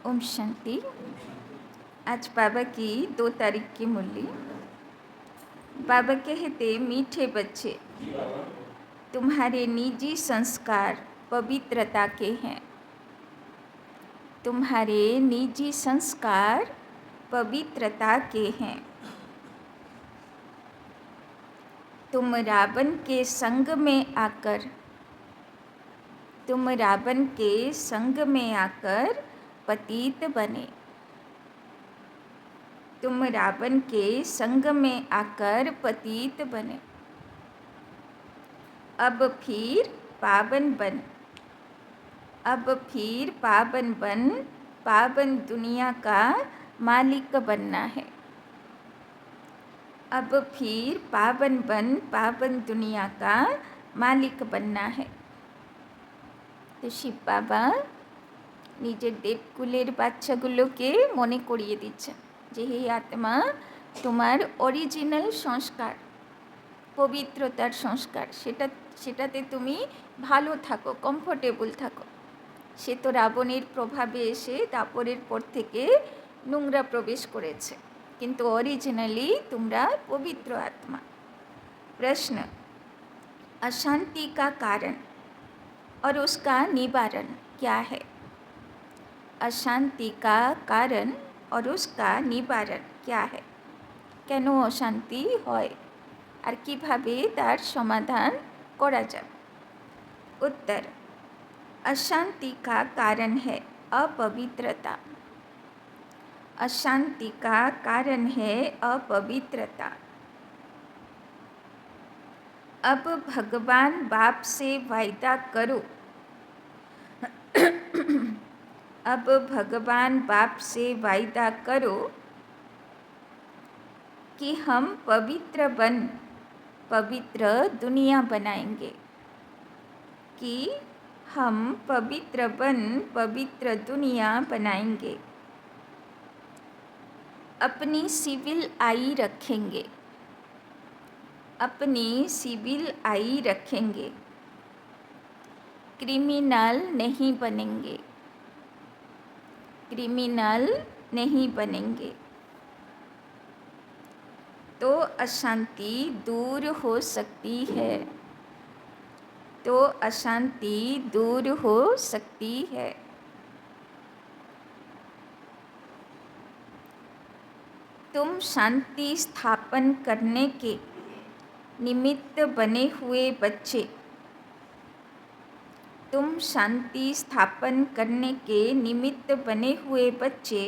ओम शांति। आज बाबा की 2 तारीख की मुरली। बाबा कहते, मीठे बच्चे, तुम्हारे निजी संस्कार पवित्रता के हैं। तुम्हारे निजी संस्कार पवित्रता के हैं। तुम रावण के संग में आकर पतित बने। तुम रावण के संग में आकर पतित बने। अब फिर पावन बन पावन दुनिया का मालिक बनना है। अब फिर पावन बन पावन दुनिया का मालिक बनना है। तो शिव बाबा নিজের দেবকুলের বাচ্চাগুলোকে মনে করিয়ে দিচ্ছেন যে হে আত্মা, তোমার অরিজিনাল সংস্কার, পবিত্রতার সংস্কার, সেটাতে তুমি ভালো থাকো, কমফোর্টেবল থাকো। সে তো রাবণের প্রভাবে এসে দাপরের পর থেকে নোংরা প্রবেশ করেছে, কিন্তু অরিজিনালি তোমরা পবিত্র আত্মা। प्रश्न, अशांति का कारण और उसका निवारण क्या है? अशांति का कारण और उसका निवारण क्या है? কেন অশান্তি হয় আর কিভাবে তার সমাধান করা যাবে? उत्तर, अशांति का कारण है अपवित्रता। अशांति का कारण है अपवित्रता। अब भगवान बाप से वायदा करो अब भगवान बाप से वायदा करो कि हम पवित्र दुनिया बनाएंगे। कि हम पवित्र दुनिया बनाएंगे। अपनी सिविल आई रखेंगे। क्रिमिनल नहीं बनेंगे। तो अशांति दूर हो सकती है। तुम शांति स्थापन करने के निमित्त बने हुए बच्चे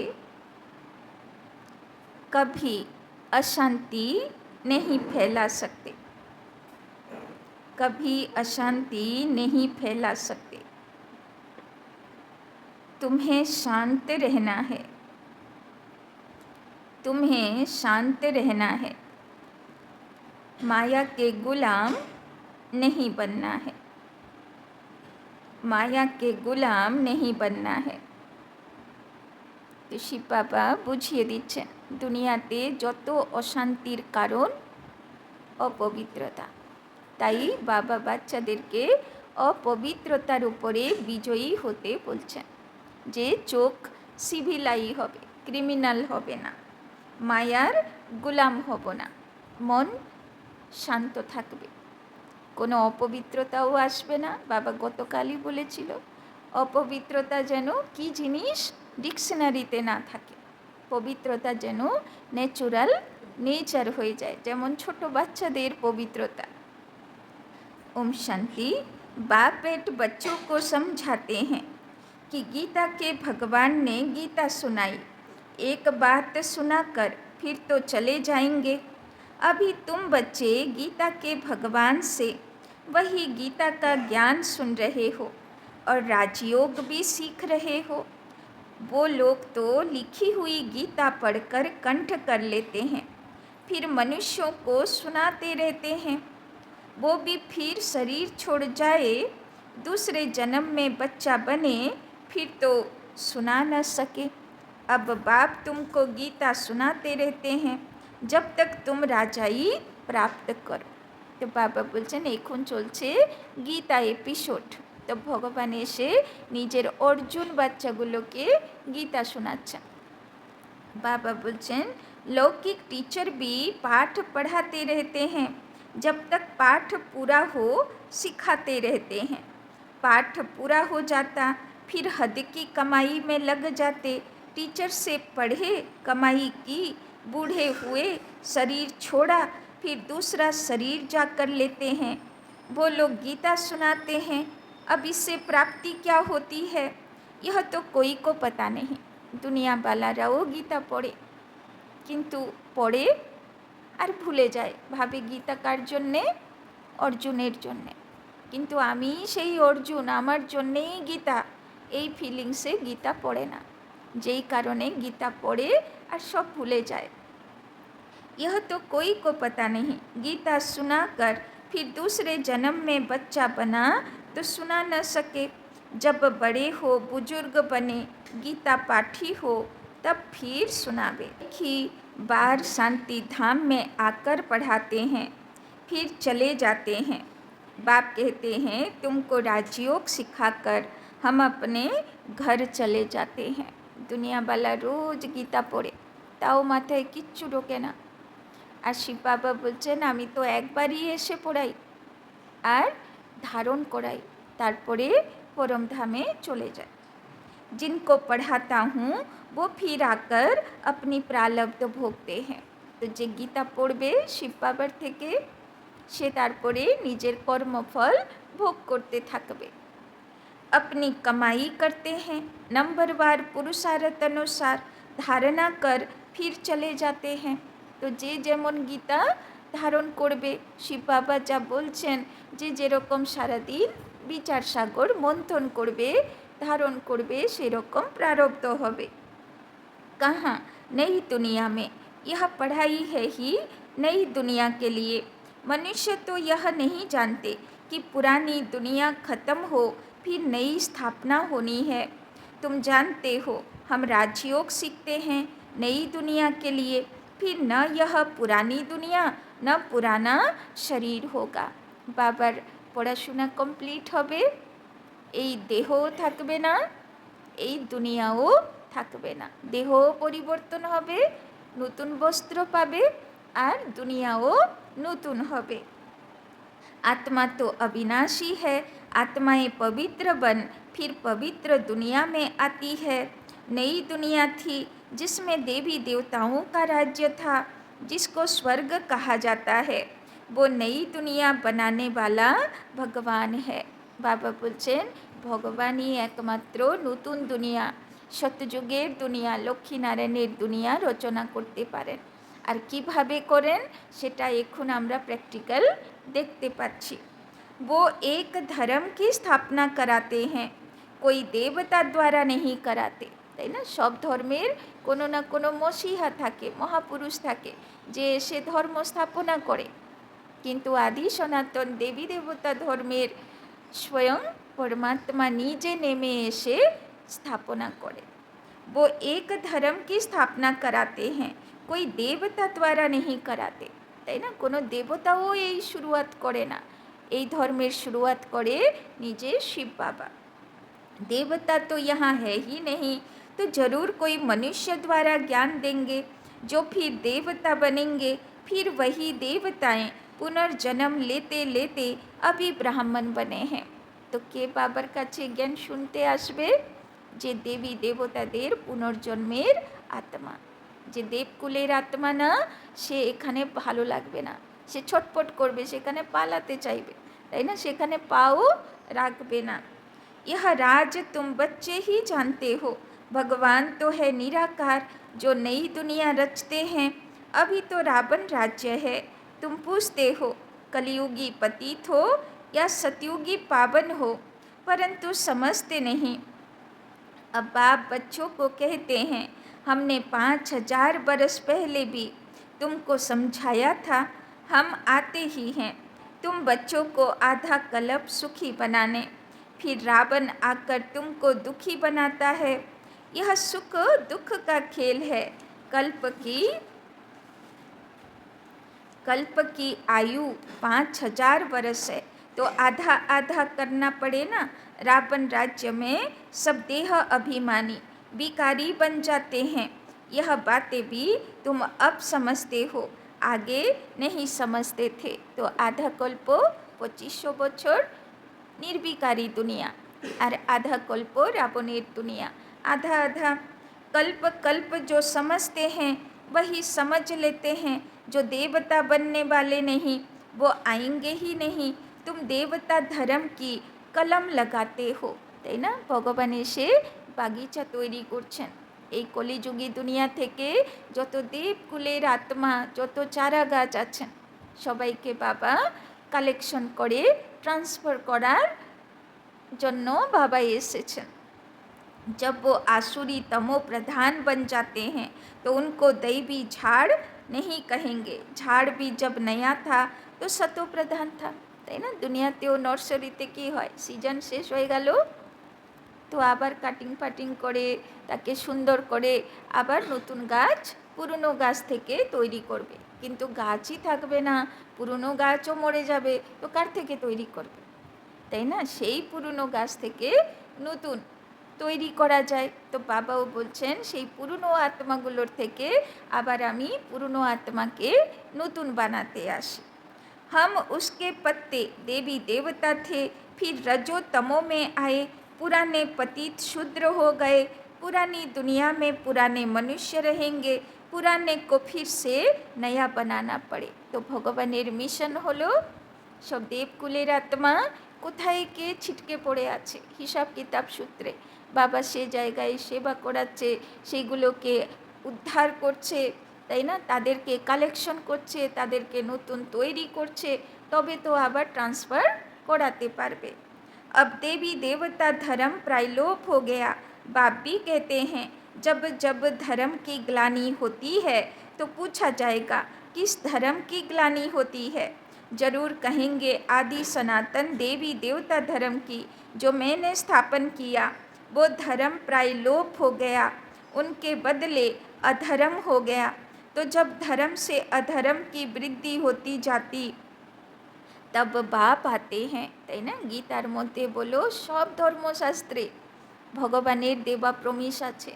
कभी अशांति नहीं फैला सकते। तुम्हें शांत रहना है। माया के गुलाम नहीं बनना है। তো শিব বাবা বুঝিয়ে দিচ্ছেন দুনিয়াতে যত অশান্তির কারণ অপবিত্রতা। তাই বাবা বাচ্চাদেরকে অপবিত্রতার উপরে বিজয়ী হতে বলছেন, যে চোখ সিভিলাই হবে, ক্রিমিনাল হবে না, মায়ার গোলাম হব না, মন শান্ত থাকবে, কোনো অপবিত্রতাও আসবে না। বাবা গতকালই বলেছিল অপবিত্রতা যেন কি জিনিস ডিকশনারিতে না থাকে, পবিত্রতা যেন নেচার হয়ে যায়, যেমন ছোট বাচ্চাদের পবিত্রতা। ओम शांति। बाप बेट बच्चों को समझाते हैं कि गीता के भगवान ने गीता सुनाई, एक बात सुनाकर फिर तो चले जाएंगे। अभी तुम बच्चे गीता के भगवान से वही गीता का ज्ञान सुन रहे हो और राजयोग भी सीख रहे हो। वो लोग तो लिखी हुई गीता पढ़कर कंठ कर लेते हैं, फिर मनुष्यों को सुनाते रहते हैं। वो भी फिर शरीर छोड़ जाए, दूसरे जन्म में बच्चा बने, फिर तो सुना न सके। अब बाप तुमको गीता सुनाते रहते हैं जब तक तुम राजाई प्राप्त करो। तो बाबा बोलছেন এখন চলছে गीता एपिसोड। তো ভগবান এসে নিজের অর্জুন বাচ্চাগুলোকে গীতা শোনাচ্ছেন। बाबा बोलचन लौकिक टीचर भी पाठ पढ़ाते रहते हैं, जब तक पाठ पूरा हो सिखाते रहते हैं। पाठ पूरा हो जाता फिर हद की कमाई में लग जाते। टीचर से पढ़े कमाई की, बूढ़े हुए शरीर छोड़ा फिर दूसरा शरीर जाकर लेते हैं। वो लोग गीता सुनाते हैं, अब इससे प्राप्ति क्या होती है यह तो कोई को पता नहीं। দুনিয়া বালারাও গীতা পড়ে, কিন্তু পড়ে আর ভুলে যায়, ভাবে গীতা কার জন্যে? অর্জুনের জন্যে। কিন্তু আমি সেই অর্জুন, আমার জন্যেই গীতা, এই ফিলিংসে গীতা পড়ে না, যেই কারণে গীতা পড়ে আর সব ভুলে যায়। यह तो कोई को पता नहीं। गीता सुनाकर फिर दूसरे जन्म में बच्चा बना तो सुना न सके। जब बड़े हो बुजुर्ग बने गीता पाठी हो तब फिर सुनावे। ही बार शांति धाम में आकर पढ़ाते हैं फिर चले जाते हैं। बाप कहते हैं तुमको राजयोग सिखाकर हम अपने घर चले जाते हैं। दुनिया वाला रोज गीता पढ़े ताओ माथाय किच्छु ढोके ना। আর শিব বাবা বলছেন আমি তো একবারই এসে পড়াই আর ধারণ করাই, তারপরে परम धामे चले जाए। जिनको पढ़ाता हूँ वो फिर आकर अपनी प्रारब्ध भोगते हैं। तो जे गीता पढ़बे शिव बाবার থেকে সে তারপরে নিজের কর্মফল ভোগ করতে থাকবে। अपनी कमाई करते हैं, नंबरवार पुरुषार्थ अनुसार धारणा कर फिर चले जाते हैं। तो जे যেমন গীতা ধারণ করবে, শিব বাবা যা বলছেন যে যেরকম সারাদিন বিচার সাগর মন্থন করবে, ধারণ করবে, সেরকম प्रारब्ध হবে। कहाँ नई दुनिया में, यह पढ़ाई है ही नई दुनिया के लिए। मनुष्य तो यह नहीं जानते कि पुरानी दुनिया खत्म हो फिर नई स्थापना होनी है। तुम जानते हो हम राजयोग सीखते हैं नई दुनिया के लिए, फिर न यह पुरानी दुनिया न पुराना शरीर होगा। बाबार পড়াশোনা কমপ্লিট হবে, এই দেহও থাকবে না, এই দুনিয়াও থাকবে না। দেহও পরিবর্তন হবে, নতুন বস্ত্র পাবে আর দুনিয়াও নতুন হবে। आत्मा तो अविनाशी है, आत्माएं पवित्र बन फिर पवित्र दुनिया में आती है। नई दुनिया थी जिसमें देवी देवताओं का राज्य था, जिसको स्वर्ग कहा जाता है। वो नई दुनिया बनाने वाला भगवान है। बाबा बोलছেন ভগবানই একমাত্র নতুন দুনিয়া, সত্যযুগের দুনিয়া, লক্ষ্মীনারায়ণের দুনিয়া রচনা করতে পারেন। আর কিভাবে করেন সেটা এখন আমরা প্র্যাকটিক্যাল देखते पाচ্ছি। वो एक धर्म की स्थापना कराते हैं, कोई देवता द्वारा नहीं कराते। তাই না? সব ধর্মের কোনো না কোনো মসিহা থাকে, মহাপুরুষ থাকে যে এসে ধর্ম স্থাপনা করে, কিন্তু আদি সনাতন দেবী দেবতা ধর্মের স্বয়ং পরমাত্মা নিজে নেমে এসে স্থাপনা করে। वो एक धर्म की स्थापना कराते हैं, कोई देवता द्वारा नहीं कराते। তাই না? কোনো দেবতাও এই শুরুয়াত করে না, এই ধর্মের শুরুয়াত করে নিজে শিব বাবা। देवता तो यहाँ है ही नहीं, तो जरूर कोई मनुष्य द्वारा ज्ञान देंगे, जो फिर देवता बनेंगे। फिर वही देवताएं पुनर्जन्म लेते लेते अभी ब्राह्मण बने हैं। तो के बाबर কাছে জ্ঞান শুনতে আসবে? যে দেবী দেবতাদের পুনর্জন্মের আত্মা, যে দেবকুলের আত্মা না, সে এখানে ভালো লাগবে না, সে ছটপট করবে, সেখানে পালাতে চাইবে, তাই না? সেখানে পাও রাখবে না। यह राज तुम बच्चे ही जानते हो, भगवान तो है निराकार जो नई दुनिया रचते हैं। अभी तो रावण राज्य है। तुम पूछते हो कलयुगी पतित हो या सतयुगी पावन हो, परंतु समझते नहीं। अब बाप बच्चों को कहते हैं हमने 5000 बरस पहले भी तुमको समझाया था, हम आते ही हैं तुम बच्चों को आधा कल्प सुखी बनाने, फिर रावण आकर तुमको दुखी बनाता है। यह सुख दुख का खेल है। कल्प की आयु 5000 वर्ष है, तो आधा आधा करना पड़े ना। रावण राज्य में सब देह अभिमानी विकारी बन जाते हैं। यह बातें भी तुम अब समझते हो, आगे नहीं समझते थे। तो आधा कल्प 2500 বছর निर्विकारी दुनिया और आधा कल्प रावणेर दुनिया। आधा आधा कल्प कल्प जो समझते हैं वही समझ लेते हैं। जो देवता बनने वाले नहीं वो आएंगे ही नहीं। तुम देवता धर्म की कलम लगाते हो, তাই না? ভগবান এসে বাগিচা তৈরি করছেন। এই কলিযুগী দুনিয়া থেকে যত দেবকুলের আত্মা, যত চারা গাছ আছেন সবাইকে বাবা কালেকশন করে ট্রান্সফার করার জন্য बाबा एसेछन। जब वो आसुरी तमो प्रधान बन जाते हैं तो उनको दैवी झाड़ नहीं कहेंगे। झाड़ भी जब नया था तो सतो प्रधान था, তাই না? দুনিয়াতেও নার্সারিতে কি হয়, সিজন শেষ হয়ে গেল তো আবার কাটিং ফাটিং করে তাকে সুন্দর করে আবার নতুন গাছ পুরনো গাছ থেকে তৈরি করবে। কিন্তু গাছই থাকবে না, পুরনো গাছও মরে যাবে, তো কার থেকে তৈরি করবে, তাই না? সেই পুরনো গাছ থেকে নতুন তৈরি করা যায়। তো বাবাও বলছেন সেই পুরনো আত্মাগুলোর থেকে আবার আমি পুরনো আত্মাকে নতুন বানাতে আসি। हम उसके पत्ते देवी देवता थे, फिर रजो तमो में आए, पुराने पतित शूद्र हो गए। पुरानी दुनिया में पुराने मनुष्य रहेंगे, पुराने को फिर से नया बनाना पड़े। तो ভগবানের মিশন হলো সব দেবকুলের আত্মা কোথায় কে ছিটকে পড়ে আছে হিসাব কিতাব সূত্রে, বাবা সে জায়গায় সেবা করাচ্ছে, সেইগুলোকে উদ্ধার করছে, তাই না? তাদেরকে কালেকশন করছে, তাদেরকে নতুন তৈরি করছে, তবে তো আবার ট্রান্সফার করাতে পারবে। अब देवी देवता धर्म प्राय लोप हो गया। बाप भी कहते हैं जब जब धर्म की ग्लानि होती है तो पूछा जाएगा किस धर्म की ग्लानि होती है। जरूर कहेंगे आदि सनातन देवी देवता धर्म की, जो मैंने स्थापन किया वो धर्म प्राय लोप हो गया, उनके बदले अधर्म हो गया। तो जब धर्म से अधर्म की वृद्धि होती जाती तब बाप आते हैं, তাই না? গীতার মধ্যে বলো সব ধর্মশাস্ত্রে ভগবানের দেবা প্রমিশ আছে,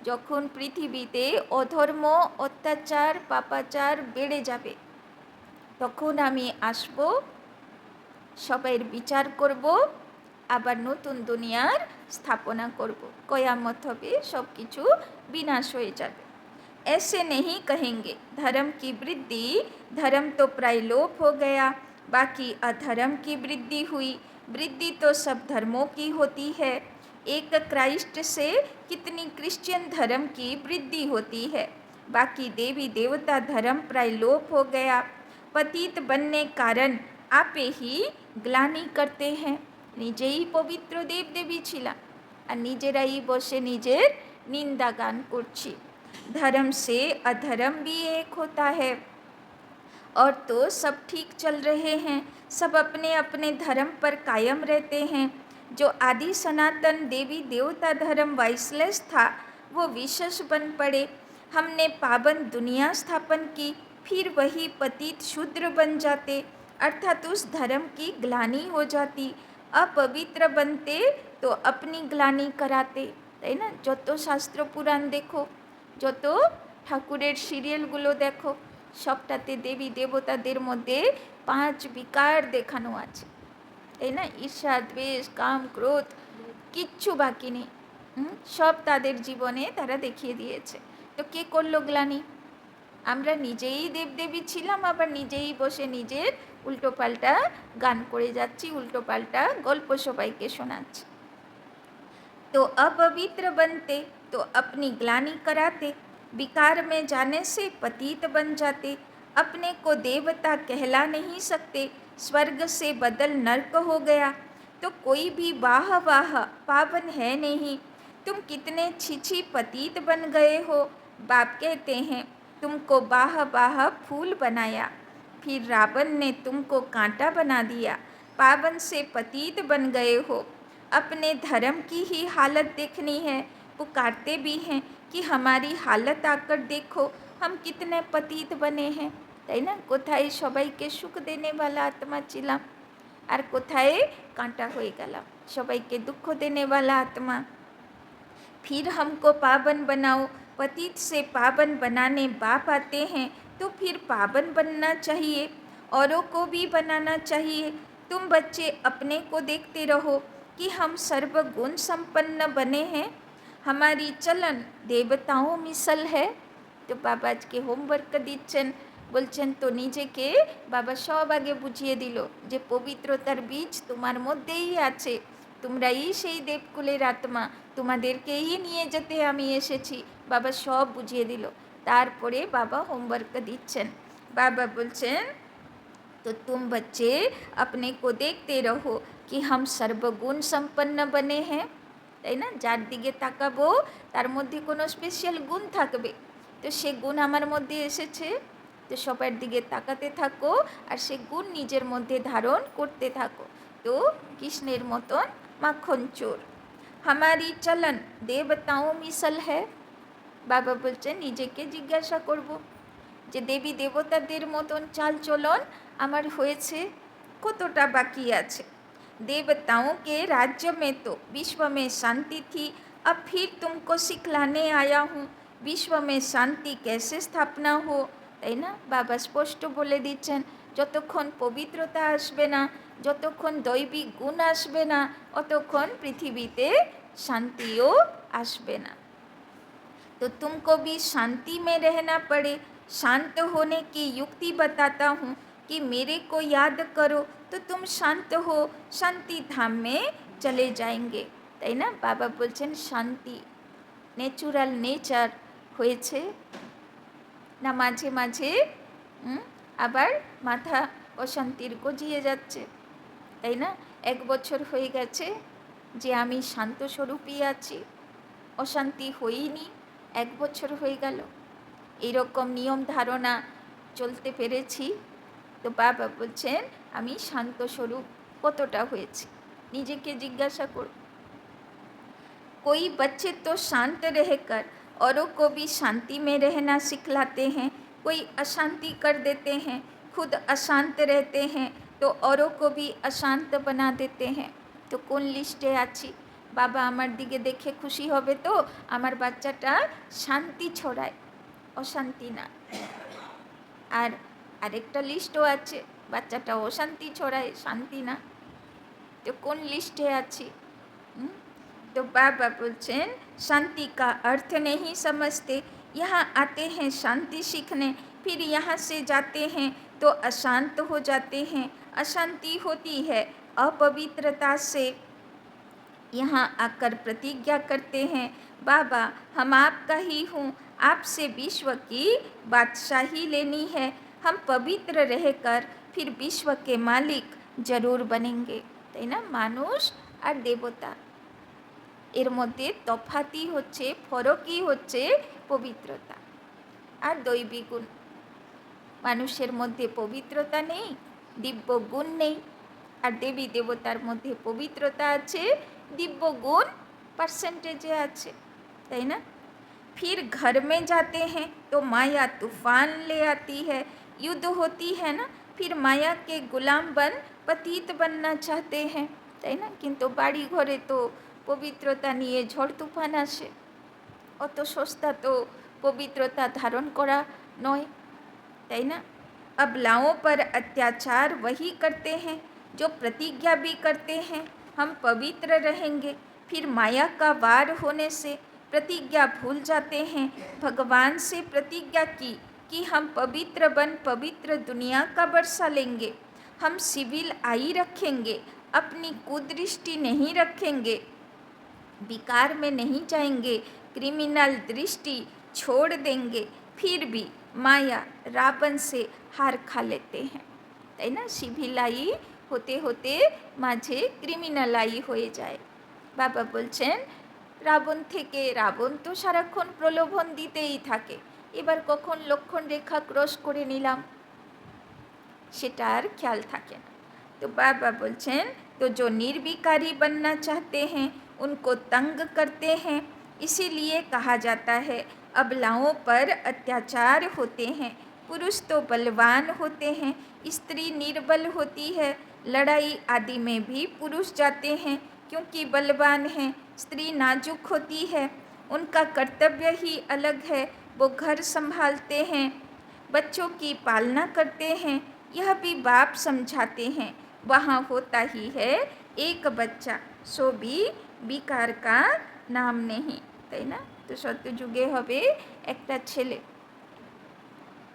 যখন পৃথিবীতে অধর্ম অত্যাচার পাপাচার বেড়ে যাবে তখন আমি আসব, সবাইয়ের বিচার করব, আবার নতুন দুনিয়ার স্থাপনা করব, কয়ামত হবে, সব কিছু বিনাশ হয়ে যাবে। ऐसे नहीं कहेंगे धर्म की वृद्धि, धर्म तो प्राय लोप हो गया, बाकी अधर्म की वृद्धि हुई। वृद्धि तो सब धर्मों की होती है, एक क्राइस्ट से कितनी क्रिश्चियन धर्म की वृद्धि होती है, बाकी देवी देवता धर्म प्राय लोप हो गया। पतित बनने कारण आपे ही ग्लानि करते हैं। নিজেই পবিত্র দেব দেবী ছিলাম আর নিজেরাই বসে নিজের নিন্দা গান করছি। धर्म से अधर्म भी एक होता है, और तो सब ठीक चल रहे हैं, सब अपने अपने धर्म पर कायम रहते हैं। जो आदि सनातन देवी देवता धर्म वाइसलेस था वो विशेष बन पड़े। हमने पावन दुनिया स्थापन की, फिर वही पतित शूद्र बन जाते, अर्थात उस धर्म की ग्लानि हो जाती। अपवित्र बनते तो अपनी ग्लानि कराते, তাই না? যত শাস্ত্র পুরাণ দেখো, যত ঠাকুরের সিরিয়ালগুলো দেখো, সবটাতে দেবী দেবতাদের মধ্যে 5 বিকার দেখানো আছে, তাই না? ঈর্ষা দ্বেষ কাম ক্রোধ কিচ্ছু বাকি নেই, সব তাদের জীবনে তারা দেখিয়ে দিয়েছে। তো কে করলো গ্লানি? আমরা নিজেই দেবদেবী ছিলাম, আবার নিজেই বসে নিজের উল্টোপাল্টা গান করে যাচ্ছি, উল্টোপাল্টা গল্প সবাইকে শোনাচ্ছি। तो अपवित्र बनते तो अपनी ग्लानि कराते, विकार में जाने से पतित बन जाते, अपने को देवता कहला नहीं सकते, स्वर्ग से बदल नर्क हो गया। तो कोई भी वाह वाह पावन है नहीं, तुम कितने छिछी पतित बन गए हो। बाप कहते हैं तुमको वाह वाह फूल बनाया, फिर रावण ने तुमको कांटा बना दिया, पावन से पतित बन गए हो। अपने धर्म की ही हालत देखनी है, पुकारते भी हैं कि हमारी हालत आकर देखो हम कितने पतित बने हैं, তাই না? কোথায় সবাইকে সুখ দেনে वाला आत्मा ছিলাম আর কোথায় कांटा হয়ে গেলাম, সবাইকে दुख देने वाला आत्मा। फिर हमको पावन बनाओ, पतित से पावन बनाने बाप आते हैं, तो फिर पावन बनना चाहिए, औरों को भी बनाना चाहिए। तुम बच्चे अपने को देखते रहो कि हम सर्वगुण संपन्न बने हैं। हमारी चलन देवताओं मिसल है। तो बाबा আজকে হোমওয়ার্ক দিচ্ছেন, বলছেন তো নিজেকে বাবা সব আগে বুঝিয়ে দিল যে পবিত্রতার বীজ তোমার মধ্যেই আছে, তোমরাই সেই দেবকুলের আত্মা, তোমাদেরকেই নিয়ে যেতে আমি এসেছি। বাবা সব বুঝিয়ে দিল। তারপরে বাবা হোমওয়ার্ক দিচ্ছেন। बाबा बोलছেন तो तुम बच्चे अपने को देखते रहो कि हम सर्वगुण संपन्न बने हैं। তাই না? যার দিকে তাকাবো তার মধ্যে কোনো স্পেশাল গুণ থাকবে, তো সে গুণ আমার মধ্যে এসেছে। তো সবার দিকে তাকাতে থাকো আর সে গুণ নিজের মধ্যে ধারণ করতে থাকো। তো কৃষ্ণের মতন মাখন চোর। हमारी चलन देवताओं मिसल है। বাবা বলছেন নিজেকে জিজ্ঞাসা করব যে দেবী দেবতাদের মতন চাল চলন আমার হয়েছে, কতটা বাকি আছে। देवताओं के राज्य में तो विश्व में शांति थी, अब फिर तुमको सिखलाने आया हूँ विश्व में शांति कैसे स्थापना हो। তাই না? বাবা স্পষ্ট বলে দিচ্ছেন যতক্ষণ পবিত্রতা আসবে না, যতক্ষণ দৈবিক গুণ আসবে না, অতক্ষণ পৃথিবীতে শান্তিও আসবে না। तो तुमको भी शांति में रहना पड़े। शांत होने की युक्ति बताता हूँ कि मेरे को याद करो तो तुम शांत हो, शांति धाम में चले जाएंगे। তাই না? বাবা বলছেন শান্তি ন্যাচুরাল নেচার হয়েছে না, মাঝে মাঝে আবার মাথা অশান্তির গজিয়ে যাচ্ছে। তাই না? 1 বছর হয়ে গেছে যে আমি শান্ত স্বরূপই আছি, অশান্তি হইনি, 1 বছর হয়ে গেল। এইরকম নিয়ম ধারণা চলতে পেরেছি। তো বাবা বলছেন আমি শান্ত স্বরূপ কতটা হয়েছি, নিজেকে জিজ্ঞাসা করো। कोई बच्चे तो शांत रहकर औरों को भी शांति में रहना सिखलाते हैं, कोई अशांति कर देते हैं, खुद अशांत रहते हैं तो औरों को भी अशांत बना देते हैं। तो কোন লিস্টে আছি? বাবা আমার দিকে দেখে খুশি হবে তো আমার বাচ্চাটা শান্তি ছড়ায়, অশান্তি না। আর আরেকটা লিস্টও আছে, বাচ্চাটা অশান্তি ছড়ায়, শান্তি না। তো কোন লিস্টে আছি? तो बाबा बोलছেন शांति का अर्थ नहीं समझते, यहाँ आते हैं शांति सीखने, फिर यहाँ से जाते हैं तो अशांत हो जाते हैं, अशांति होती है अपवित्रता से। यहाँ आकर प्रतिज्ञा करते हैं बाबा हम आपका ही हूँ, आपसे विश्व की बादशाही लेनी है, हम पवित्र रहकर फिर विश्व के मालिक जरूर बनेंगे। তাই না? মানুষ আর দেবতা এর মধ্যে তফাতই হচ্ছে, ফরকই হচ্ছে পবিত্রতা আর দৈবিক গুণ। মানুষের মধ্যে পবিত্রতা নেই, দিব্য গুণ নেই, আর দেবী দেবতার মধ্যে পবিত্রতা আছে, দিব্য গুণ পার্সেন্টেজে আছে। তাই না? फिर घर में जाते हैं तो माया तूफान ले आती है, युद्ध होती है ना, फिर माया के गुलाम बन पतित बनना चाहते हैं। তাই না? কিন্তু বাড়ি ঘরে তো পবিত্রতা নিয়ে ঝড় তুফান আসে, অত সস্তা তো পবিত্রতা ধারণ করা নয়। তাই না? अबलाओं पर अत्याचार वही करते हैं जो प्रतिज्ञा भी करते हैं हम पवित्र रहेंगे, फिर माया का वार होने से प्रतिज्ञा भूल जाते हैं। भगवान से प्रतिज्ञा की कि हम पवित्र बन पवित्र दुनिया का वर्षा लेंगे, हम सिविल आई रखेंगे, अपनी कुदृष्टि नहीं रखेंगे, विकार में नहीं जाएंगे, क्रिमिनल दृष्टि छोड़ देंगे, फिर भी माया रावण से हार खा लेते हैं। তাই না? সিভিলাই হতে হতে মাঝে ক্রিমিনালাই হয়ে যায়। বাবা বলছেন রাবণ থেকে, রাবণ তো সারাক্ষণ প্রলোভন দিতেই থাকে, এবার কখন লক্ষণ রেখা ক্রস করে নিলাম সেটা আর খেয়াল থাকে না। तो बाबा बोलছেন तो जो निर्विकारी बनना चाहते हैं उनको तंग करते हैं, इसीलिए कहा जाता है अबलाओं पर अत्याचार होते हैं। पुरुष तो बलवान होते हैं, स्त्री निर्बल होती है, लड़ाई आदि में भी पुरुष जाते हैं क्योंकि बलवान हैं। स्त्री नाजुक होती है, उनका कर्तव्य ही अलग है। वो घर संभालते हैं, बच्चों की पालना करते हैं, यह भी बाप समझाते हैं। वहाँ होता ही है एक बच्चा, सो भी विकार का नाम नहीं, ताई ना। तो सत्यजुगे हबे एकटा छेले,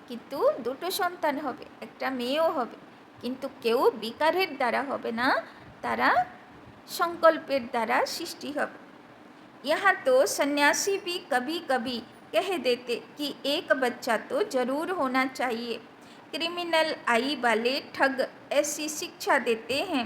किन्तु दुटो सन्तान हबे, एकटा मेয়েও হবে, किन्तु केउ विकारेर द्वारा हबे ना, तारा संकल्पेर द्वारा सृष्टि हबे। यहाँ तो सन्यासी भी कभी कभी कह देते कि एक बच्चा तो जरूर होना चाहिए। क्रिमिनल आई वाले ठग ऐसी शिक्षा देते हैं।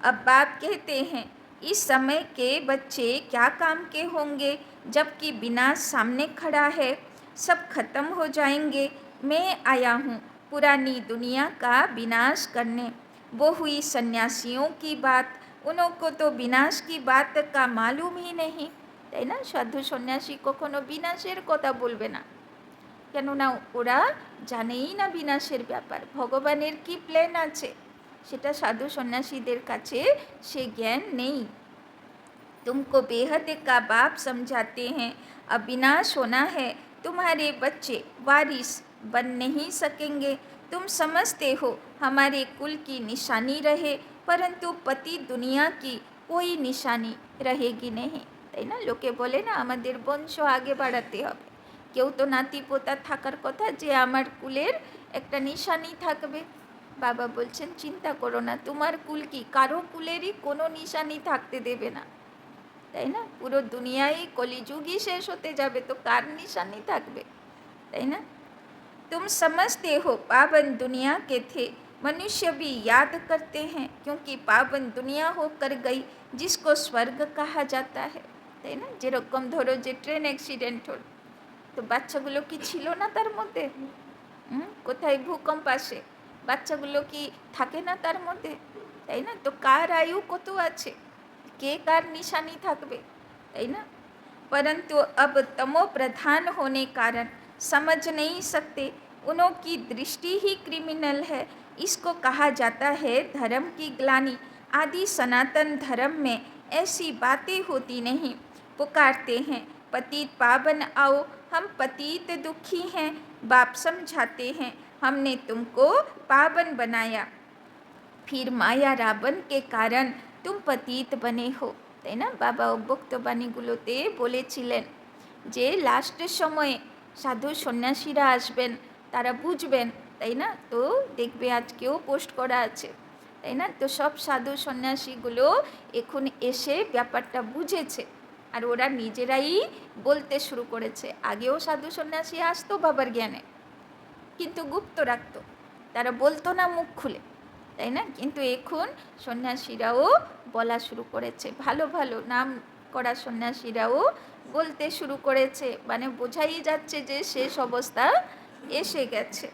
अब बाप कहते हैं इस समय के बच्चे क्या काम के होंगे, जबकि विनाश सामने खड़ा है, सब खत्म हो जाएंगे। मैं आया हूँ पुरानी दुनिया का विनाश करने। वो हुई सन्यासियों की बात, उनको तो विनाश की बात का मालूम ही नहीं, তাই না। সাধু সন্ন্যাসী কখনো বিনাশের কথা বলবে না, কেননা ওরা জানেই না বিনাশের ব্যাপার। ভগবানের কি প্ল্যান আছে সেটা সাধু সন্ন্যাসীদের কাছে সে জ্ঞান নেই। तुमको बेहद का बाप समझाते हैं, अब विनाश होना है, तुम्हारे बच्चे वारिस बन नहीं सकेंगे। तुम समझते हो हमारे कुल की निशानी रहे, परंतु पति दुनिया की कोई निशानी रहेगी नहीं, তাই না। লোকে বলে না আমাদের বংশ আগে বাড়াতে হবে, কেউ তো নাতি পোতা থাকার কথা যে আমার কুলের একটা নিশানি থাকবে। বাবা বলছেন চিন্তা করো না, তোমার কুল কি কারো কুলেরই কোনো নিশানি থাকতে দেবে না, তাই না। পুরো দুনিয়ায় কলিযুগই শেষ হতে যাবে, তো কার নিশানি থাকবে, তাই না। तुम समझते हो पावन दुनिया के थे, मनुष्य भी याद करते हैं, क्योंकि पावन दुनिया होकर गई जिसको स्वर्ग कहा जाता है, তাই না। যেরকম ধরো যে ট্রেন অ্যাক্সিডেন্ট হল, তো বাচ্চাগুলো কি ছিল না তার মধ্যে, কোথায় ভূকম্প আসে, বাচ্চাগুলো কি থাকে না তার মধ্যে, তাই না। তো কার आयु কত আছে, के कार निशानी থাকবে, তাই না। परंतु अब तमो प्रधान होने कारण समझ नहीं सकते, उनकी दृष्टि ही क्रिमिनल है। इसको कहा जाता है धर्म की ग्लानि। आदि सनातन धर्म में ऐसी बातें होती नहीं। पुकारते हैं पतित पावन आओ, हम पतित दुखी हैं। बाप समझाते हैं हमने तुमको पावन बनाया, फिर माया रावण के कारण तुम पतित बने हो, তাই না। বাবা অব্যক্তবাণীগুলোতে বলেছিলেন যে লাস্টের সময়ে সাধু সন্ন্যাসীরা আসবেন, তারা বুঝবেন, তাই না। তো দেখবে আজকেও পোস্ট করা আছে, তাই না। তো সব সাধু সন্ন্যাসীগুলো এখন এসে ব্যাপারটা বুঝেছে, আর ওরা নিজেরাই বলতে শুরু করেছে। আগেও সাধু সন্ন্যাসী আসতো বাবার জ্ঞানে, কিন্তু গুপ্ত রাখতো, তারা বলতো না মুখ খুলে, তাই না। কিন্তু এখন সন্ন্যাসীরাও বলা শুরু করেছে, ভালো ভালো নাম করা সন্ন্যাসীরাও বলতে শুরু করেছে, মানে বোঝাই যাচ্ছে যে শেষ অবস্থা এসে গেছে।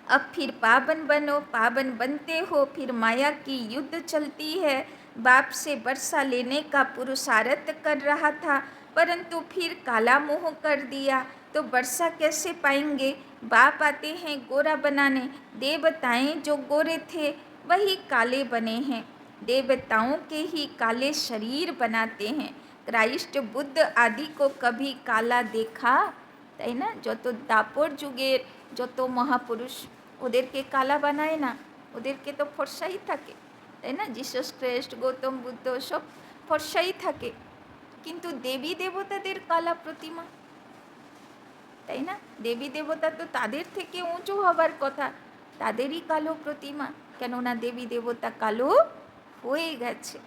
अब फिर पावन बनो, पावन बनते हो, फिर माया की युद्ध चलती है। बाप से वर्षा लेने का पुरुषार्थ कर रहा था, परंतु फिर काला मुँह कर दिया, तो वर्षा कैसे पाएंगे। बाप आते हैं गोरा बनाने, देवताएं जो गोरे थे वही काले बने हैं, देवताओं के ही काले शरीर बनाते हैं। क्राइस्ट बुद्ध आदि को कभी काला देखा, তাই না। যত দাপর যুগের যত মহাপুরুষ ওদেরকে কালা বানায় না, ওদেরকে তো ফর্সাই থাকে, তাই না। জিসাস খ্রিস্ট, গৌতম বুদ্ধ সব ফর্সাই থাকে, কিন্তু দেবী দেবতাদের কালা প্রতিমা, তাই না। দেবী দেবতা তো তাদের থেকে উঁচু হবার কথা, তাদেরই কালো প্রতিমা, কেননা দেবী দেবতা কালো হয়ে গেছে।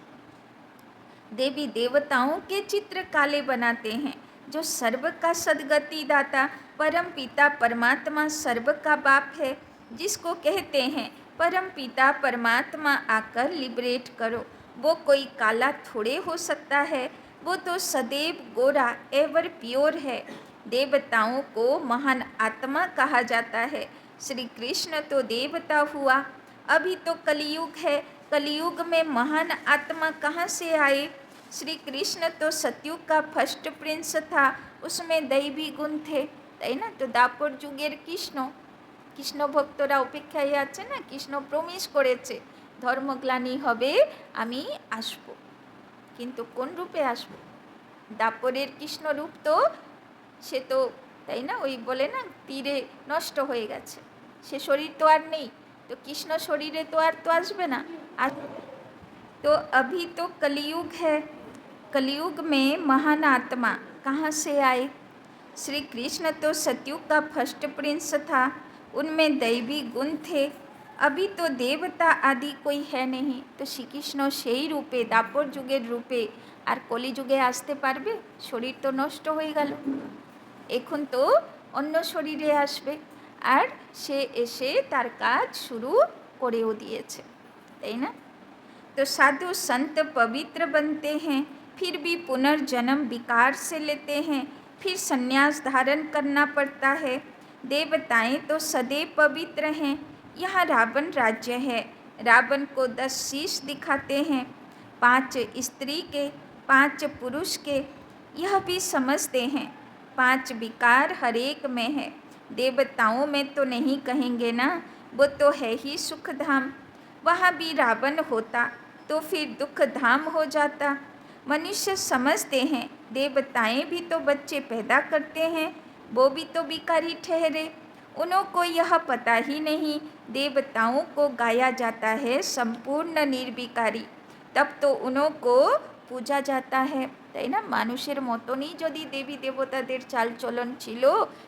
देवी देवताओं के चित्र काले बनाते हैं, जो सर्व का सद्गति दाता परम पिता परमात्मा सर्व का बाप है, जिसको कहते हैं परम पिता परमात्मा आकर लिबरेट करो। वो कोई काला थोड़े हो सकता है, वो तो सदैव गोरा एवर प्योर है। देवताओं को महान आत्मा कहा जाता है। श्री कृष्ण तो देवता हुआ, अभी तो कलयुग है, कलयुग में महान आत्मा कहाँ से आए। श्री कृष्ण तो सतयुग का फर्स्ट प्रिंस था, उसमें दैवी गुण थे, তাই না। তো দাপর যুগের কৃষ্ণ ভক্তরা অপেক্ষায় আছে না, কৃষ্ণ প্রমিস করেছে ধর্মগ্লানি হবে, আমি আসব, কিন্তু কোন রূপে আসব? দাপরের কৃষ্ণ রূপ তো, সে তো, তাই না, ওই বলে না তীরে নষ্ট হয়ে গেছে, সে শরীর তো আর নেই, তো কৃষ্ণ শরীরে তো আর তো আসবে না। আর तो अभी तो कलयुग है, कलयुग में महान आत्मा कहाँ से आए? श्री कृष्ण तो सतयुग का फर्स्ट प्रिंस था, उनमें दैवी गुण थे, अभी तो देवता आदि कोई है नहीं। तो श्रीकृष्ण সেই রূপে দাপর যুগের রূপে আর কলিযুগে আসতে পারবে? শরীর তো নষ্ট হয়ে গেল, এখন তো অন্য শরীরে আসবে, আর সে এসে তার কাজ শুরু করেও দিয়েছে, তাই না? तो साधु संत पवित्र बनते हैं, फिर भी पुनर्जन्म विकार से लेते हैं, फिर संन्यास धारण करना पड़ता है। देवताएं तो सदैव पवित्र हैं, यहाँ रावण राज्य है, रावण को 10 शीश दिखाते हैं, 5 स्त्री के 5 पुरुष के, यह भी समझते हैं 5 विकार हर एक में है। देवताओं में तो नहीं कहेंगे ना, वो तो है ही सुखधाम, वहाँ भी रावण होता तो फिर दुख धाम हो जाता। मनुष्य समझते हैं देवताएं भी तो बच्चे पैदा करते हैं, वो भी तो विकारी ठहरे, उन्हों को यह पता ही नहीं देवताओं को गाया जाता है संपूर्ण निर्विकारी, तब तो उन्हों को पूजा जाता है, তাই না? মানুষের মতনই যদি দেবী দেবতাদের চালচলন ছিল,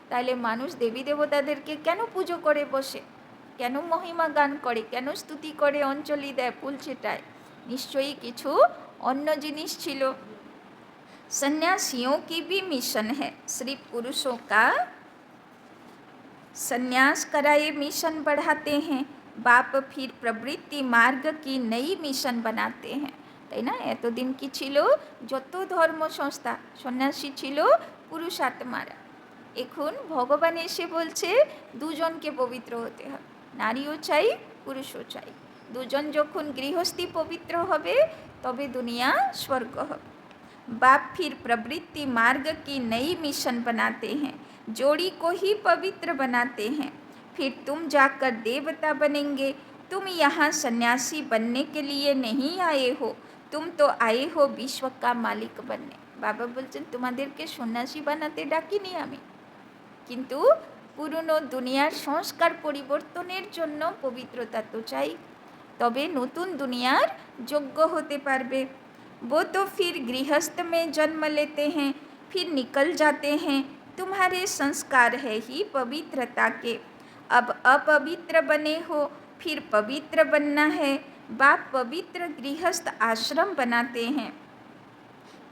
তাহলে মানুষ দেবী দেবতাদেরকে কেন পুজো করে বসে, কেন মহিমা গান করে, কেন স্তুতি করে, অঞ্জলি দেয়, ফুল ছিটায়? নিশ্চয়ই কিছু অন্য জিনিস ছিল। सन्यासियों की भी मिशन है, सिर्फ पुरुषों का संन्यास कराए मिशन बढ़ाते हैं, बाप फिर प्रवृत्ति मार्ग की नई मिशन बनाते हैं, তাই না? এতদিন কি ছিল? যত ধর্ম সংস্থা সন্ন্যাসী ছিল পুরুষ আত্মারা, এখন ভগবান এসে বলছে দুজনকে পবিত্র হতে হবে, নারীও চাই পুরুষও চাই, দুজন যখন গৃহস্থী পবিত্র হবে তবে দুনিয়া স্বর্গ হবে। बाप फिर प्रवृत्ति मार्ग की नई मिशन बनाते हैं, जोड़ी को ही पवित्र बनाते हैं, फिर तुम जाकर देवता बनेंगे, तुम यहाँ सन्यासी बनने के लिए नहीं आए हो, तुम तो आए हो विश्व का मालिक बनने। बाबा बोलছেন তোমাদেরকে সন্ন্যাসী বানাতে ডাকিনি আমি, কিন্তু পুরনো দুনিয়ার সংস্কার পরিবর্তনের জন্য পবিত্রতা তো চাই, তবে নতুন দুনিয়ার যোগ্য হতে পারবে। वो तो फिर गृहस्थ में जन्म लेते हैं, फिर निकल जाते हैं, तुम्हारे संस्कार है ही पवित्रता के, अब अपवित्र बने हो, फिर पवित्र बनना है, बाप पवित्र गृहस्थ आश्रम बनाते हैं।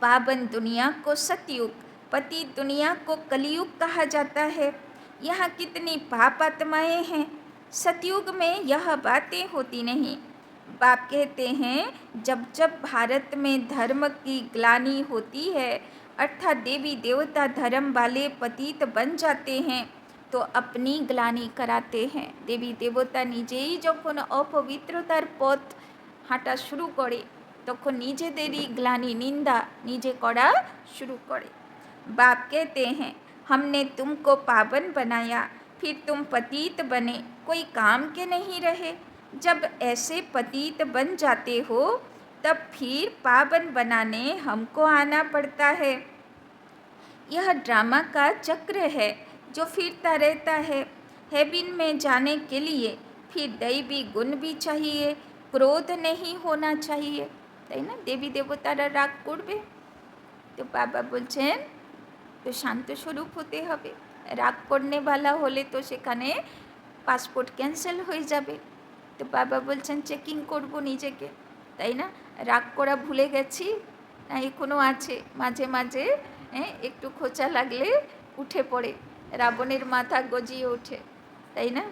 पावन दुनिया को सतयुग, पति दुनिया को कलयुग कहा जाता है। यहाँ कितनी पाप आत्माएँ हैं, सतयुग में यह बातें होती नहीं। बाप कहते हैं जब जब भारत में धर्म की ग्लानि होती है, अर्थात देवी देवता धर्म वाले पतित बन जाते हैं, तो अपनी ग्लानि कराते हैं। देवी देवता নিজেই যখন অপবিত্রতার পথ হাঁটা শুরু করে, তখন নিজেদেরই গ্লানি নিন্দা নিজে করা शुरू করে। बाप कहते हैं हमने तुमको पावन बनाया, फिर तुम पतित बने, कोई काम के नहीं रहे, जब ऐसे पतित बन जाते हो तब फिर पावन बनाने हमको आना पड़ता है। यह ड्रामा का चक्र है जो फिरता रहता है। हेवन में जाने के लिए फिर दैवी गुण भी चाहिए, क्रोध नहीं होना चाहिए, তাই না? দেবী দেবতারা রাগ করবে, তো বাবা বলছেন তো শান্ত স্বরূপ হতে হবে, রাগ করনেওয়ালা হলে তো সেখানে পাসপোর্ট ক্যান্সেল হয়ে যাবে। তো বাবা বলছেন চেকিং করব নিজেকে, তাই না? রাগ করা ভুলে গেছি না এখনও আছে, মাঝে মাঝে একটু খোঁচা লাগলে উঠে পড়ে, রাবণের মাথা গজিয়ে ওঠে, তাই না?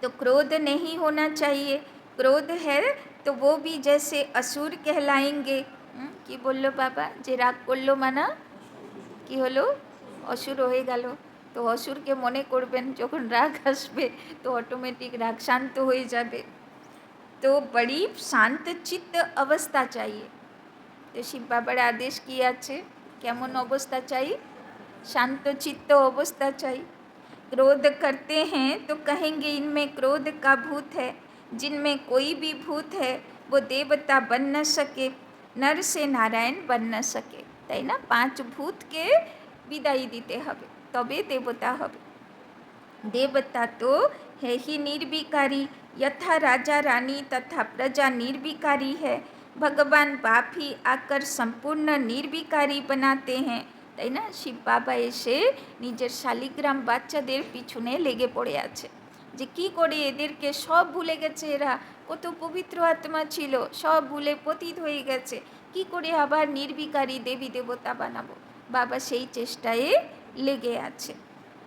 तो क्रोध नहीं होना चाहिए, क्रोध है तो वो भी जैसे असुर कहलाएंगे। কি বললো বাবা? যে রাগ করলো মানা কি হলো? অসুর হয়ে গেল। তো অসুরকে মনে করবেন, যখন রাগ আসবে তো অটোমেটিক রাগ শান্ত হয়ে যাবে। তো বড়ি শান্ত চিত্ত অবস্থা चाहिए। তো শিব বাবার আদেশ কি আছে? কেমন অবস্থা চাই? শান্ত চিত্ত অবস্থা চাই। क्रोध करते हैं तो कहेंगे इनमें क्रोध का भूत है, जिनमें कोई भी भूत है वो देवता बन न सके, नर से नारायण बन न सके, ताई ना 5 भूत के विदाई दीते हबे तबे देवता हबे। देवता तो है ही निर्विकारी, यथा राजा रानी तथा प्रजा निर्विकारी है, भगवान बाप ही आकर संपूर्ण निर्विकारी बनाते हैं, ताई ना। शिव बाबा एसे निजेर शालिग्राम बाच्चादेर पिछने लेगे पड़े आछे जे कि करे एदेरके सब भूले गेছে, एरा कत पवित्र आत्मा छिलो सब भूले पतित हये गेছে, कि करे आबार निर्विकारी देवी देवता बानाबो। बाबा सेई चेष्टाय लेगे आछे।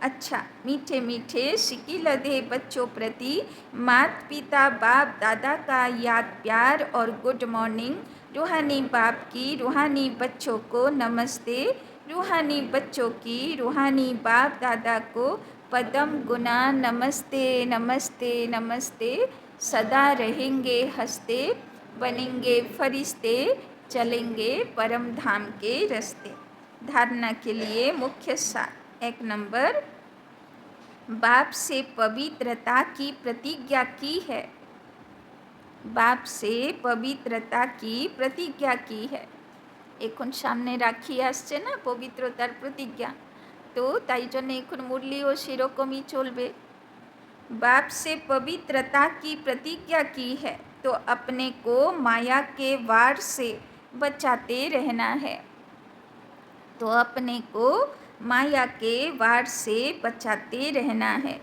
अच्छा, मीठे मीठे शिकिलधे बच्चों प्रति माता पिता बाप दादा का याद प्यार और गुड मॉर्निंग। रूहानी बाप की रूहानी बच्चों को नमस्ते, रूहानी बच्चों की रूहानी बाप दादा को पदम गुना नमस्ते नमस्ते नमस्ते। सदा रहेंगे हंसते, बनेंगे फरिश्ते, चलेंगे परम धाम के रास्ते। धारणा के लिए मुख्य सार। 1 नंबर, बाप से पवित्रता की प्रतिज्ञा की है। बाप से पवित्रता की प्रतिज्ञा की है। एखन सामने राखी आसছে ना पवित्रतार प्रतिज्ञा, तो ताई जन्य एखन मुरलिओ सेरकमई चलबे। बाप से पवित्रता की प्रतिज्ञा की है तो अपने को माया के वार से बचाते रहना है, तो अपने को माया के वार से बचाते रहना है।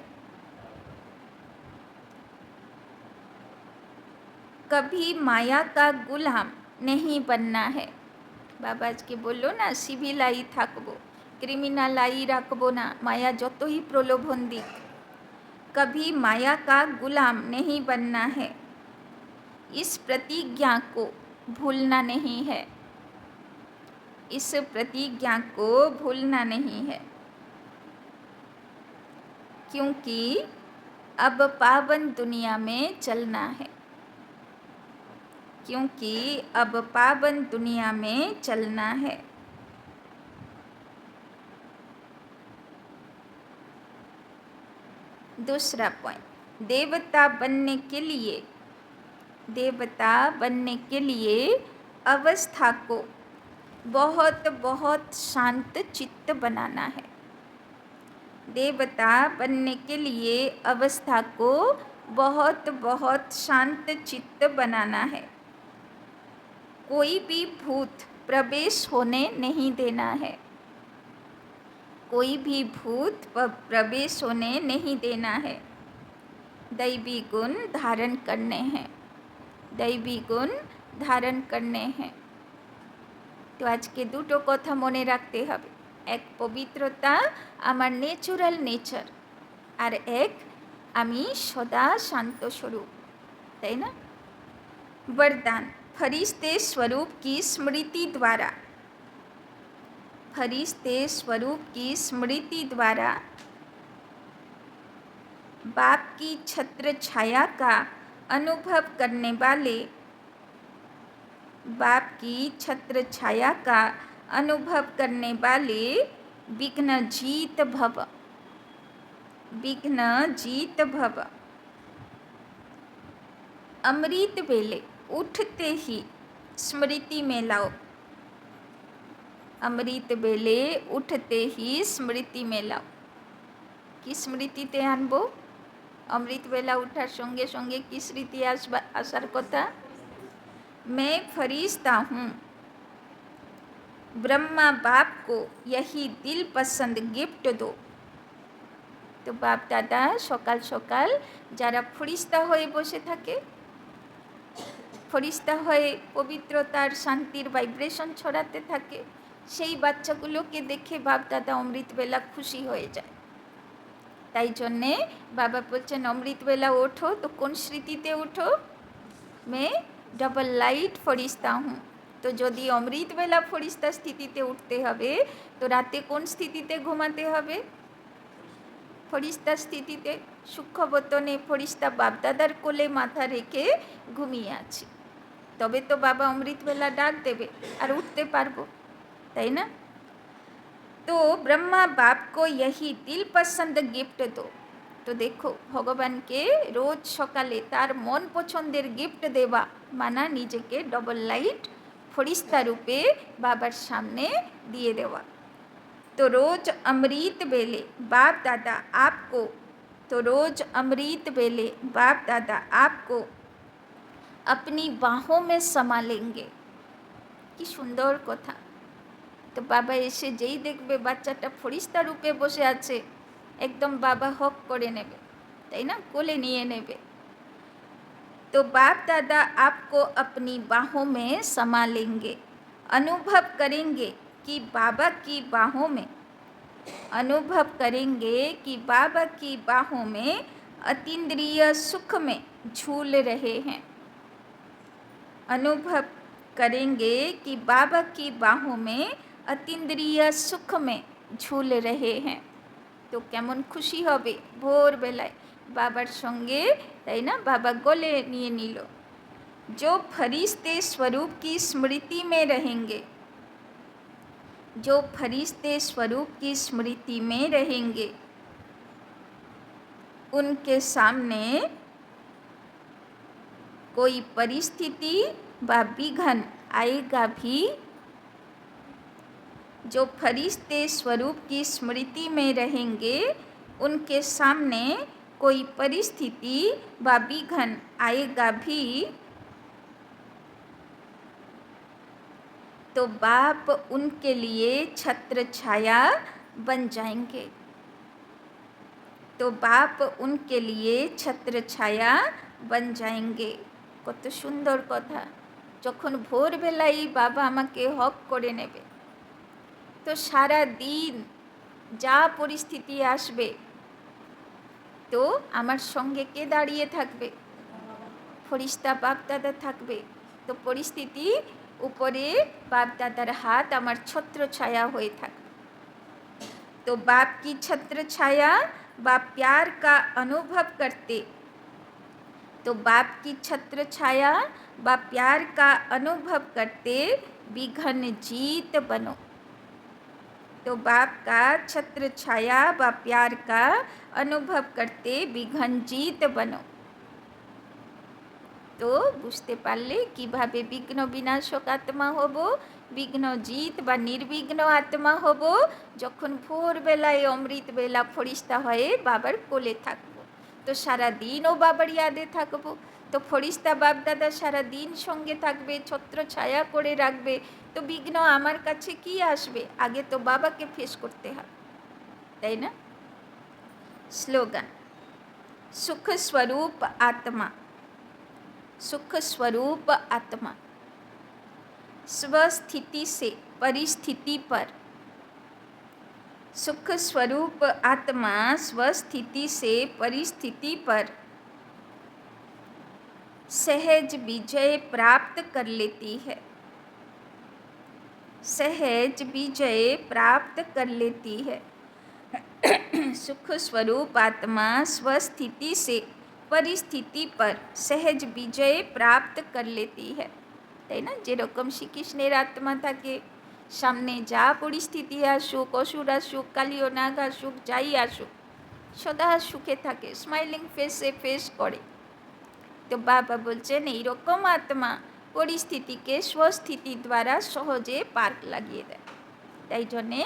कभी माया का गुलाम नहीं बनना है। बाबा आज के बोलो ना सिविलाई थाकबो, क्रिमिनालाई राखबो ना, माया जत ही प्रलोभन दिक, कभी माया का गुलाम नहीं बनना है। इस प्रतिज्ञा को भूलना नहीं है, इस प्रतिज्ञा को भूलना नहीं है, क्योंकि अब पावन दुनिया में चलना है, क्योंकि अब पावन दुनिया में चलना है। दूसरा पॉइंट, देवता बनने के लिए, देवता बनने के लिए अवस्था को बहुत बहुत शांत चित्त बनाना है। देवता बनने के लिए अवस्था को बहुत बहुत शांत चित्त बनाना है। कोई भी भूत प्रवेश होने नहीं देना है, कोई भी भूत प्रवेश होने नहीं देना है। दैवी गुण धारण करने हैं, दैवी गुण धारण करने हैं। तो आज के दुटो कथा मने रखते हबे, एक पवित्रता आमार नेचुरल नेचार, और एक आमी सदा शांत स्वरूप, ताई ना। वरदान, फरिश्ते स्वरूप की स्मृति द्वारा, फरिश्ते स्वरूप की स्मृति द्वारा बाप की छत्र छाया का अनुभव करने वाले, बाप की छत्र छाया का अनुभव करने वाले विघ्न जीत भव, विघ्न जीत भव। अमृत वेले उठते ही स्मृति में लाओ, अमृत वेले उठते ही स्मृति में लाओ। कि स्मृतिते आनबो? अमृत वेला उठार संगे संगे कि स्मृति आसार कथा? मैं फरिश्ता हूँ, ब्रह्मा बाप को यही दिल पसंद गिफ्ट दो। तो बाप दादा सकाल सकाल जारा फरिश्ता हये बसे थाके, फरिश्ता हये पवित्रतार शांतिर वाइब्रेशन छड़ाते थाके, सेई बाच्चागुलोके देखे बाप दादा अमृत बेला खुशी हये जाए। ताई जन्ने बाबा बोलছেন अमृत बेला ओठो, तो कोन स्मृतिते ओठो? मैं डबल लाइट फरिश्ता हूँ। तो यदि अमृत बेला फरिश्ता स्थितिते उठते हबे, तो राते कोन स्थितिते घुमाते हबे? फरिश्ता स्थितिते। सूक्ष्मबतने फरिश्ता बाप दादार कोले माथा रेखे घुमिয়ে आछि, तबे तो बाबा अमृत बेला डाक देबे और उठते पारबो, ताई ना। तो ब्रह्मा बाप को यही दिल पसंद गिफ्ट दो, তো দেখো ভগবানকে রোজ সকালে তার মন পছন্দের গিফট দেওয়া মানা নিজেকে ডবল লাইট ফরিস্তা রূপে বাবার সামনে দিয়ে দেওয়া। तो रोज अमृत बेले बाप दादा आपको तो रोज अमृत बेले बाप दादा आपको अपनी बाहों में समा लेंगे। কি সুন্দর কথা। তো বাবা এসে যেই দেখবে বাচ্চাটা ফরিস্তা রূপে বসে আছে, একদম বাবা হক করে নেবে, তাই না, কোলে নিয়ে নেবে। तो बाप दादा आपको अपनी बाहों में समा लेंगे, अनुभव करेंगे कि बाबा की बाहों में अनुभव करेंगे कि बाबा की बाहों में अतीन्द्रिय सुख में झूल रहे हैं। अनुभव करेंगे कि बाबा की बाहों में अतीन्द्रिय सुख में झूल रहे हैं। तो কেমন খুশি হবে ভোরবেলায় বাবার সঙ্গে, তাই না, বাবা গলে নিয়ে নিল। जो फरिश्ते स्वरूप की स्मृति में रहेंगे, जो फरिश्ते स्वरूप की स्मृति में रहेंगे, उनके सामने कोई परिस्थिति व विघ्न आएगा भी। जो फरिश्ते स्वरूप की स्मृति में रहेंगे, उनके सामने कोई परिस्थिति व विघ्न आएगा भी तो बाप उनके लिए छत्र छाया बन जाएंगे। तो बाप उनके लिए छत्र छाया बन जाएंगे। কত সুন্দর কথা। যখন ভোরবেলায় বাবা আমাকে হক করে নেবে, তো সারা দিন যা পরিস্থিতি আসবে, তো আমার সঙ্গে কে দাঁড়িয়ে থাকবে? ফরিস্তা বাপ দাদা থাকবে। তো পরিস্থিতি উপরে बाप दादार हाथ আমার ছত্র ছায়া হয়ে থাকে। तो बाप की छत्र छाया व प्यार का अनुभव करते, तो बाप की छत्र छाया व प्यार का अनुभव करते विघ्न जीत बनो। तो बाप का छत्र छाया व प्यार का अनुभव करते विघ्न जीत बनो। তো বুঝতে পারলে কিভাবে বিঘ্ন বিনাশক আত্মা হব, বিঘ্ন জিত বা নির্বিঘ্ন আত্মা হব, যখন ভোরবেলায় অমৃতবেলা ফরিস্তা হয়ে বাবার কোলে থাকবো। তো সারা দিনও বাবার ইয়াদে থাকবো। তো ফরিস্তা বাপ দাদা সারা দিন সঙ্গে থাকবে, ছত্র ছায়া করে রাখবে। তো বিঘ্ন আমার কাছে কি আসবে? আগে তো বাবাকে ফেস করতে হবে, তাই না? স্লোগান, সুখ स्वरूप आत्मा, सुख स्वरूप आत्मा स्वस्थिति से परिस्थिति पर, सुख स्वरूप आत्मा स्वस्थिति से परिस्थिति पर सहज विजय प्राप्त कर लेती है, सहज विजय प्राप्त कर लेती है। सुख स्वरूप आत्मा स्वस्थिति से परिस्थिति पर सहज विजय प्राप्त कर लेती है, তাই না? যেরকম শ্রীকৃষ্ণের আত্মা থাকে, সামনে যা পরিস্থিতি আসুক, অসুর আসুক, কালীয় নাগ আসুক, যাই আসুক, সদা সুখে থাকে, স্মাইলিং ফেসে ফেস করে। তো বাবা বলছেন এইরকম আত্মা পরিস্থিতিকে স্বস্থিতি দ্বারা সহজে পার লাগিয়ে দেয়। তাই জন্যে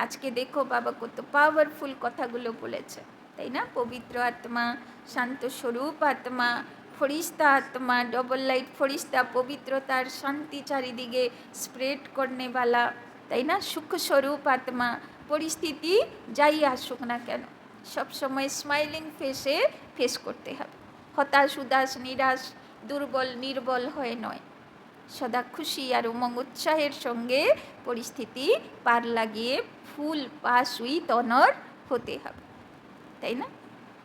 আজকে দেখো বাবা কত পাওয়ারফুল কথাগুলো বলেছে, তাই না? পবিত্র আত্মা, শান্ত স্বরূপ আত্মা, ফরিস্তা आत्मा, डबल लाइट फरिश्ता, पवित्रतार शांति चारिदिके स्प्रेड करने वाला, ताई ना? सुख स्वरूप आत्मा, परिस्थिति যাই আসুক না কেন सब समय स्माइलिंग फेसे फेस करते হবে। হতাশ উদাস নিরাশ দুর্বল নির্বল হয়ে নয়, সদা খুশি আর উমং উৎসাহের সঙ্গে পরিস্থিতি পার লাগিয়ে ফুল পাস উইথ অনর হতে হবে, তাই না?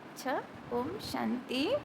আচ্ছা, ওম শান্তি।